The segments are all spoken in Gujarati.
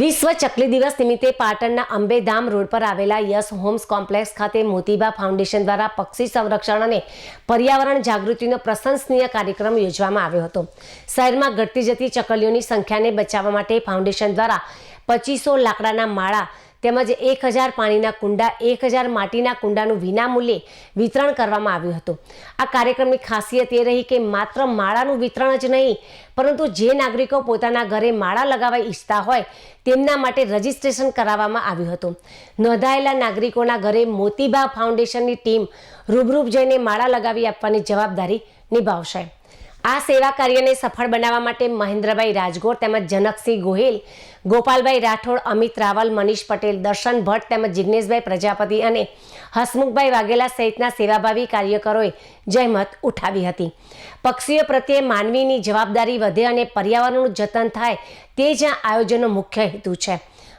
વિશ્વ ચકલી દિવસ નિમિત્તે પાટણના અંબેધામ રોડ પર આવેલા યસ હોમ્સ કોમ્પ્લેક્સ ખાતે મોતીબા ફાઉન્ડેશન દ્વારા પક્ષી સંરક્ષણ અને પર્યાવરણ જાગૃતિનો પ્રશંસનીય કાર્યક્રમ યોજવામાં આવ્યો હતો। શહેરમાં ઘટતી જતી ચકલીઓની સંખ્યાને બચાવવા માટે ફાઉન્ડેશન દ્વારા 2500 લાકડાના માળા તેમજ 1000 પાણીના કુંડા 1000 માટીના કુંડાનું વિનામૂલ્યે વિતરણ કરવામાં આવ્યું હતું। આ કાર્યક્રમની ખાસિયત એ રહી કે માત્ર માળાનું વિતરણ જ નહીં, પરંતુ જે નાગરિકો પોતાના ઘરે માળા લગાવવા ઈચ્છતા હોય તેમના માટે રજીસ્ટ્રેશન કરાવવામાં આવ્યું હતું। નોંધાયેલા નાગરિકોના ઘરે મોતીબા ફાઉન્ડેશનની ટીમ રૂબરૂ જઈને માળા લગાવી આપવાની જવાબદારી નિભાવશે। આ સેવા કાર્યને સફળ બનાવવા માટે મહેન્દ્રભાઈ રાજગોર તેમજ જનકસિંહ ગોહિલ, ગોપાલભાઈ રાઠોડ, અમિત રાવલ, મનીષ પટેલ, દર્શન ભટ્ટ તેમજ જિગ્નેશભાઈ પ્રજાપતિ અને હસમુખભાઈ વાઘેલા સહિતના સેવાભાવી કાર્યકરોએ જહેમત ઉઠાવી હતી। પક્ષીઓ પ્રત્યે માનવીની જવાબદારી વધે અને પર્યાવરણનું જતન થાય તે જ આ આયોજનનો મુખ્ય હેતુ છે।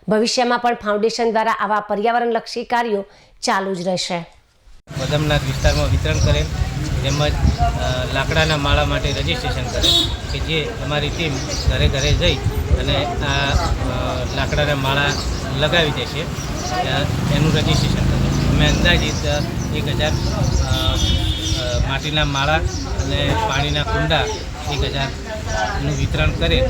ભવિષ્યમાં પણ ફાઉન્ડેશન દ્વારા આવા પર્યાવરણલક્ષી કાર્યો ચાલુ જ રહેશે। બદામનાથ વિસ્તારમાં વિતરણ કરેલ તેમજ લાકડાના માળા માટે રજીસ્ટ્રેશન કરેલ કે જે અમારી ટીમ ઘરે ઘરે જઈ અને આ લાકડાના માળા લગાવી દેશે, એનું રજીસ્ટ્રેશન કરેલ। અમે અંદાજિત 1000 માટીના માળા અને પાણીના કુંડા 1000નું વિતરણ કરેલ।